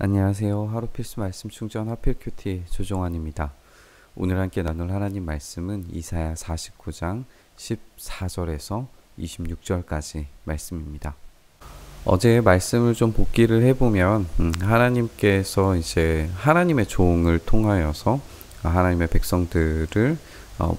안녕하세요. 하루 필수 말씀 충전 하필 큐티 조종환입니다. 오늘 함께 나눌 하나님 말씀은 이사야 49장 14절에서 26절까지 말씀입니다. 어제의 말씀을 좀 복기를 해보면 하나님께서 이제 하나님의 종을 통하여서 하나님의 백성들을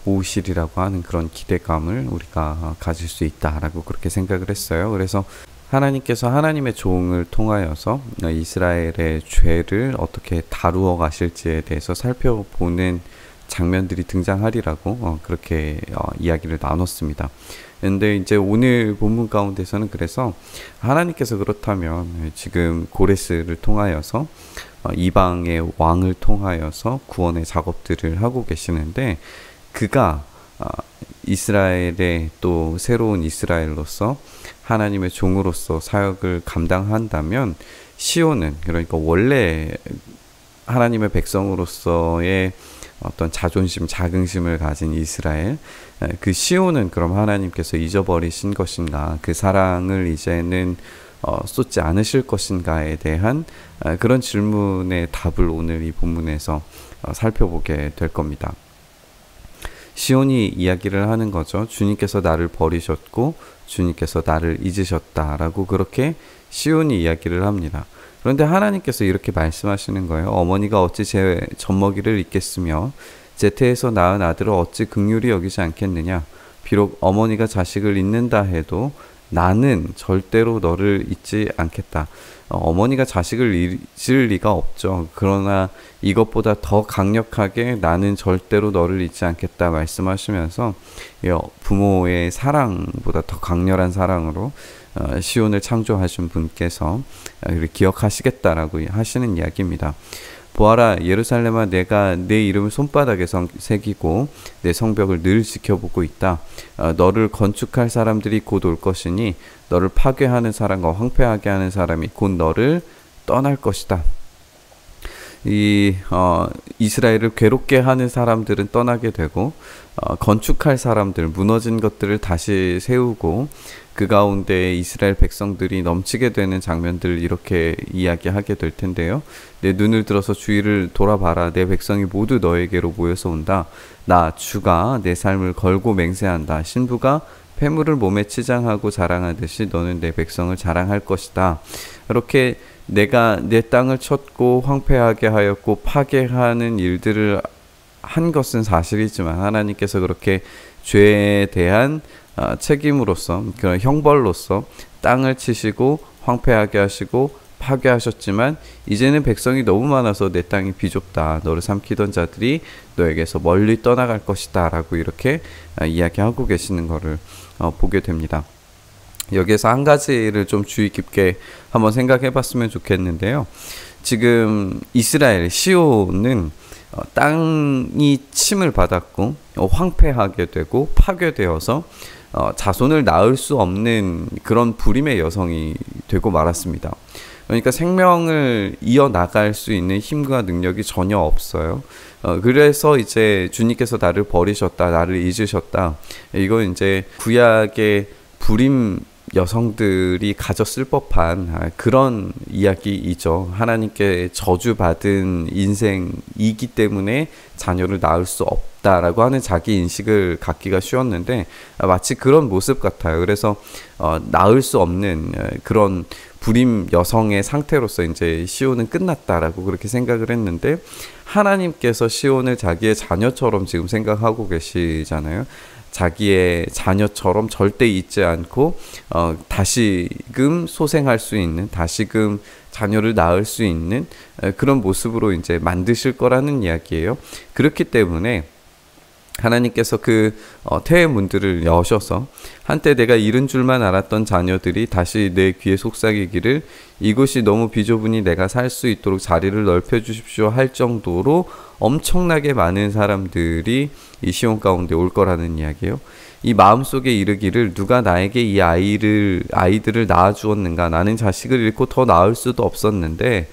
모으시리라고 하는 그런 기대감을 우리가 가질 수 있다라고 그렇게 생각을 했어요. 그래서 하나님께서 하나님의 종을 통하여서 이스라엘의 죄를 어떻게 다루어 가실지에 대해서 살펴보는 장면들이 등장하리라고 그렇게 이야기를 나눴습니다. 근데 이제 오늘 본문 가운데서는 그래서 하나님께서 그렇다면 지금 고레스를 통하여서 이방의 왕을 통하여서 구원의 작업들을 하고 계시는데 그가 이스라엘의 또 새로운 이스라엘로서 하나님의 종으로서 사역을 감당한다면 시온은 그러니까 원래 하나님의 백성으로서의 어떤 자존심, 자긍심을 가진 이스라엘 그 시온은 그럼 하나님께서 잊어버리신 것인가, 그 사랑을 이제는 쏟지 않으실 것인가에 대한 그런 질문의 답을 오늘 이 본문에서 살펴보게 될 겁니다. 시온이 이야기를 하는 거죠. 주님께서 나를 버리셨고 주님께서 나를 잊으셨다라고 그렇게 시온이 이야기를 합니다. 그런데 하나님께서 이렇게 말씀하시는 거예요. 어머니가 어찌 제 젖먹이를 잊겠으며 제 태에서 낳은 아들을 어찌 긍휼히 여기지 않겠느냐. 비록 어머니가 자식을 잊는다 해도 나는 절대로 너를 잊지 않겠다. 어머니가 자식을 잊을 리가 없죠. 그러나 이것보다 더 강력하게 나는 절대로 너를 잊지 않겠다 말씀하시면서 부모의 사랑보다 더 강렬한 사랑으로 시온을 창조하신 분께서 기억하시겠다라고 하시는 이야기입니다. 보아라, 예루살렘아, 내가 내 이름을 손바닥에 새기고 내 성벽을 늘 지켜보고 있다. 너를 건축할 사람들이 곧 올 것이니 너를 파괴하는 사람과 황폐하게 하는 사람이 곧 너를 떠날 것이다. 이스라엘을 괴롭게 하는 사람들은 떠나게 되고 건축할 사람들, 무너진 것들을 다시 세우고 그 가운데 이스라엘 백성들이 넘치게 되는 장면들을 이렇게 이야기하게 될 텐데요. 내 눈을 들어서 주위를 돌아봐라. 내 백성이 모두 너에게로 모여서 온다. 나 주가 내 삶을 걸고 맹세한다. 신부가 폐물을 몸에 치장하고 자랑하듯이 너는 내 백성을 자랑할 것이다. 이렇게 내가 내 땅을 쳤고 황폐하게 하였고 파괴하는 일들을 한 것은 사실이지만 하나님께서 그렇게 죄에 대한 책임으로서 그런 형벌로서 땅을 치시고 황폐하게 하시고 파괴하셨지만 이제는 백성이 너무 많아서 내 땅이 비좁다. 너를 삼키던 자들이 너에게서 멀리 떠나갈 것이다 라고 이렇게 이야기하고 계시는 것을 보게 됩니다. 여기에서 한 가지를 좀 주의 깊게 한번 생각해 봤으면 좋겠는데요. 지금 이스라엘 시온은 땅이 침을 받았고 황폐하게 되고 파괴되어서 자손을 낳을 수 없는 그런 불임의 여성이 되고 말았습니다. 그러니까 생명을 이어나갈 수 있는 힘과 능력이 전혀 없어요. 그래서 이제 주님께서 나를 버리셨다, 나를 잊으셨다. 이건 이제 구약의 불임 여성들이 가졌을 법한 그런 이야기이죠. 하나님께 저주받은 인생이기 때문에 자녀를 낳을 수 없다라고 하는 자기 인식을 갖기가 쉬웠는데 마치 그런 모습 같아요. 그래서 낳을 수 없는 그런 불임 여성의 상태로서 이제 시온은 끝났다라고 그렇게 생각을 했는데 하나님께서 시온을 자기의 자녀처럼 지금 생각하고 계시잖아요. 자기의 자녀처럼 절대 잊지 않고 다시금 소생할 수 있는, 다시금 자녀를 낳을 수 있는 그런 모습으로 이제 만드실 거라는 이야기예요. 그렇기 때문에 하나님께서 그 태의 문들을 여셔서 한때 내가 잃은 줄만 알았던 자녀들이 다시 내 귀에 속삭이기를 이곳이 너무 비좁으니 내가 살 수 있도록 자리를 넓혀 주십시오 할 정도로 엄청나게 많은 사람들이 이 시온 가운데 올 거라는 이야기예요. 이 마음속에 이르기를 누가 나에게 이 아이들을 낳아 주었는가. 나는 자식을 잃고 더 낳을 수도 없었는데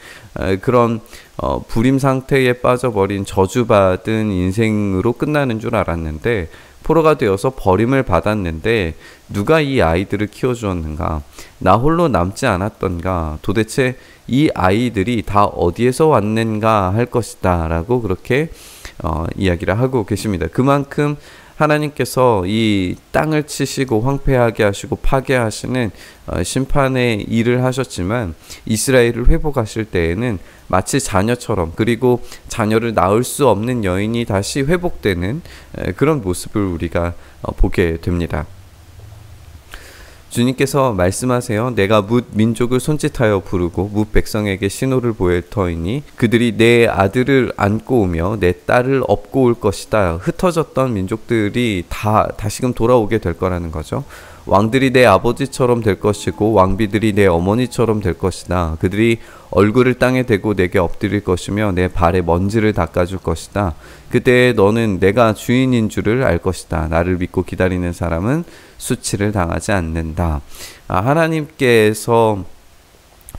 그런 불임 상태에 빠져버린 저주받은 인생으로 끝나는 줄 알았는데 포로가 되어서 버림을 받았는데 누가 이 아이들을 키워주었는가? 나 홀로 남지 않았던가? 도대체 이 아이들이 다 어디에서 왔는가 할 것이다 라고 그렇게 이야기를 하고 계십니다. 그만큼 하나님께서 이 땅을 치시고 황폐하게 하시고 파괴하시는 심판의 일을 하셨지만 이스라엘을 회복하실 때에는 마치 자녀처럼, 그리고 자녀를 낳을 수 없는 여인이 다시 회복되는 그런 모습을 우리가 보게 됩니다. 주님께서 말씀하세요. 내가 뭇 민족을 손짓하여 부르고 뭇 백성에게 신호를 보일 터이니 그들이 내 아들을 안고 오며 내 딸을 업고 올 것이다. 흩어졌던 민족들이 다 다시금 돌아오게 될 거라는 거죠. 왕들이 내 아버지처럼 될 것이고 왕비들이 내 어머니처럼 될 것이다. 그들이 얼굴을 땅에 대고 내게 엎드릴 것이며 내 발에 먼지를 닦아줄 것이다. 그때 너는 내가 주인인 줄을 알 것이다. 나를 믿고 기다리는 사람은 수치를 당하지 않는다. 하나님께서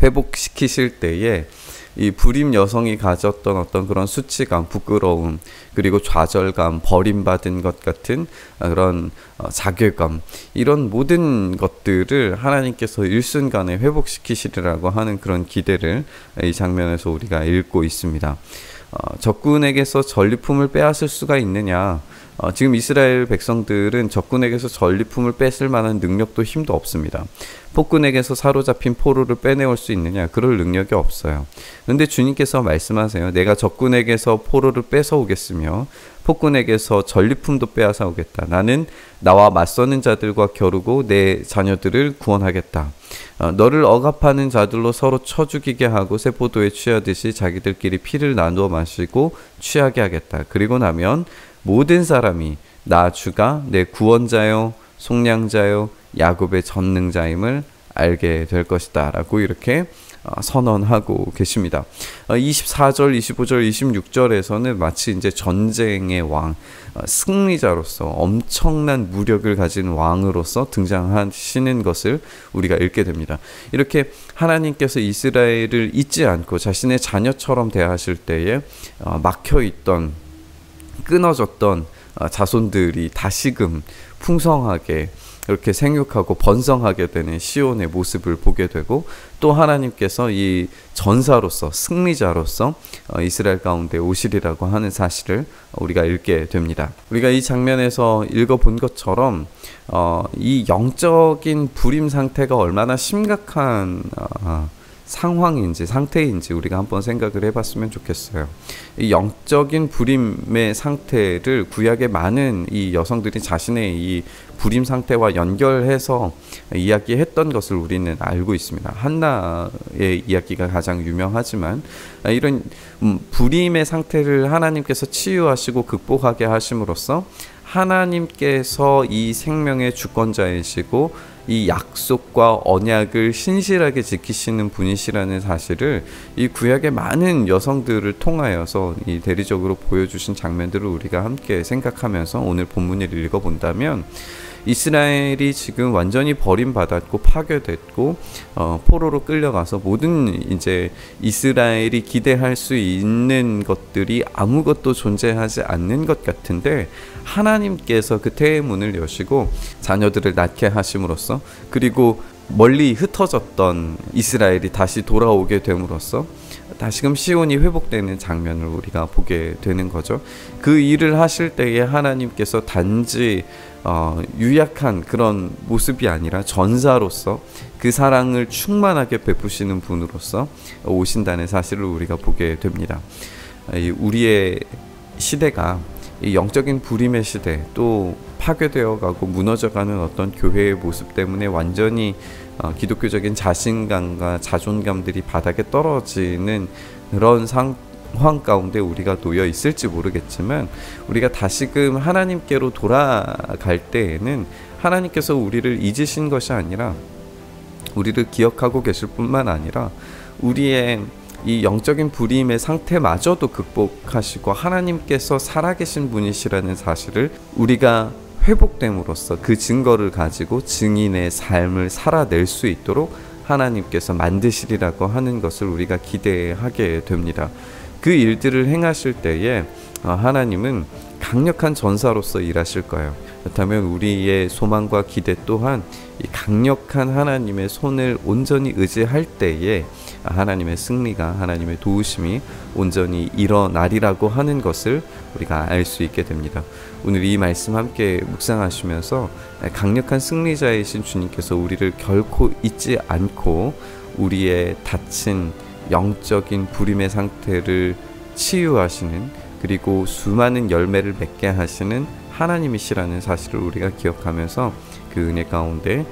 회복시키실 때에 이 불임 여성이 가졌던 어떤 그런 수치감, 부끄러움, 그리고 좌절감, 버림받은 것 같은 그런 자괴감, 이런 모든 것들을 하나님께서 일순간에 회복시키시리라고 하는 그런 기대를 이 장면에서 우리가 읽고 있습니다. 적군에게서 전리품을 빼앗을 수가 있느냐? 지금 이스라엘 백성들은 적군에게서 전리품을 뺏을 만한 능력도 힘도 없습니다. 폭군에게서 사로잡힌 포로를 빼내올 수 있느냐? 그럴 능력이 없어요. 그런데 주님께서 말씀하세요. 내가 적군에게서 포로를 뺏어오겠으며 폭군에게서 전리품도 빼앗아 오겠다. 나는 나와 맞서는 자들과 겨루고 내 자녀들을 구원하겠다. 너를 억압하는 자들로 서로 쳐 죽이게 하고 세포도에 취하듯이 자기들끼리 피를 나누어 마시고 취하게 하겠다. 그리고 나면 모든 사람이 나 주가 내 구원자요 속량자요 야곱의 전능자임을 알게 될 것이다 라고 이렇게 선언하고 계십니다. 24절, 25절, 26절에서는 마치 이제 전쟁의 왕, 승리자로서 엄청난 무력을 가진 왕으로서 등장하시는 것을 우리가 읽게 됩니다. 이렇게 하나님께서 이스라엘을 잊지 않고 자신의 자녀처럼 대하실 때에 막혀있던, 끊어졌던 자손들이 다시금 풍성하게 이렇게 생육하고 번성하게 되는 시온의 모습을 보게 되고, 또 하나님께서 이 전사로서 승리자로서 이스라엘 가운데 오시리라고 하는 사실을 우리가 읽게 됩니다. 우리가 이 장면에서 읽어본 것처럼 이 영적인 불임 상태가 얼마나 심각한 상황인지 상태인지 우리가 한번 생각을 해봤으면 좋겠어요. 이 영적인 불임의 상태를 구약의 많은 이 여성들이 자신의 이 불임 상태와 연결해서 이야기했던 것을 우리는 알고 있습니다. 한나의 이야기가 가장 유명하지만 이런 불임의 상태를 하나님께서 치유하시고 극복하게 하심으로써 하나님께서 이 생명의 주권자이시고 이 약속과 언약을 신실하게 지키시는 분이시라는 사실을 이 구약의 많은 여성들을 통하여서 이 대리적으로 보여주신 장면들을 우리가 함께 생각하면서 오늘 본문을 읽어본다면, 이스라엘이 지금 완전히 버림받았고 파괴됐고 포로로 끌려가서 모든 이제 이스라엘이 기대할 수 있는 것들이 아무것도 존재하지 않는 것 같은데, 하나님께서 그 태의 문을 여시고 자녀들을 낳게 하심으로써, 그리고 멀리 흩어졌던 이스라엘이 다시 돌아오게 됨으로써 다시금 시온이 회복되는 장면을 우리가 보게 되는 거죠. 그 일을 하실 때에 하나님께서 단지 유약한 그런 모습이 아니라 전사로서 그 사랑을 충만하게 베푸시는 분으로서 오신다는 사실을 우리가 보게 됩니다. 우리의 시대가 이 영적인 불임의 시대, 또 파괴되어 가고 무너져가는 어떤 교회의 모습 때문에 완전히 기독교적인 자신감과 자존감들이 바닥에 떨어지는 그런 상황 가운데 우리가 놓여 있을지 모르겠지만, 우리가 다시금 하나님께로 돌아갈 때에는 하나님께서 우리를 잊으신 것이 아니라 우리를 기억하고 계실 뿐만 아니라 우리의 이 영적인 불임의 상태마저도 극복하시고 하나님께서 살아계신 분이시라는 사실을 우리가 회복됨으로써 그 증거를 가지고 증인의 삶을 살아낼 수 있도록 하나님께서 만드시리라고 하는 것을 우리가 기대하게 됩니다. 그 일들을 행하실 때에 하나님은 강력한 전사로서 일하실 거예요. 그렇다면 우리의 소망과 기대 또한 이 강력한 하나님의 손을 온전히 의지할 때에 하나님의 승리가, 하나님의 도우심이 온전히 일어나리라고 하는 것을 우리가 알 수 있게 됩니다. 오늘 이 말씀 함께 묵상하시면서 강력한 승리자이신 주님께서 우리를 결코 잊지 않고 우리의 다친 영적인 불임의 상태를 치유하시는, 그리고 수많은 열매를 맺게 하시는 하나님이시라는 사실을 우리가 기억하면서 그 은혜 가운데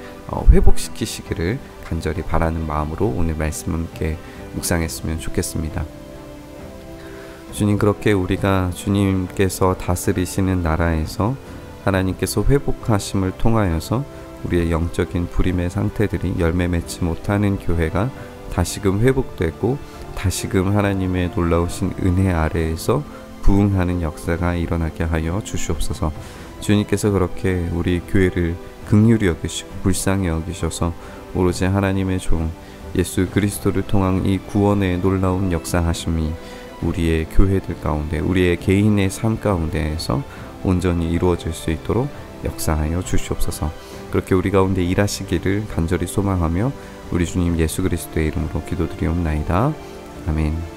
회복시키시기를 간절히 바라는 마음으로 오늘 말씀 함께 묵상했으면 좋겠습니다. 주님, 그렇게 우리가 주님께서 다스리시는 나라에서 하나님께서 회복하심을 통하여서 우리의 영적인 불임의 상태들이 열매 맺지 못하는 교회가 다시금 회복되고 다시금 하나님의 놀라우신 은혜 아래에서 부흥하는 역사가 일어나게 하여 주시옵소서. 주님께서 그렇게 우리 교회를 긍휼히 여기시고 불쌍히 여기셔서 오로지 하나님의 종 예수 그리스도를 통한 이 구원의 놀라운 역사하심이 우리의 교회들 가운데, 우리의 개인의 삶 가운데에서 온전히 이루어질 수 있도록 역사하여 주시옵소서. 그렇게 우리 가운데 일하시기를 간절히 소망하며 우리 주님 예수 그리스도의 이름으로 기도드리옵나이다. 아멘.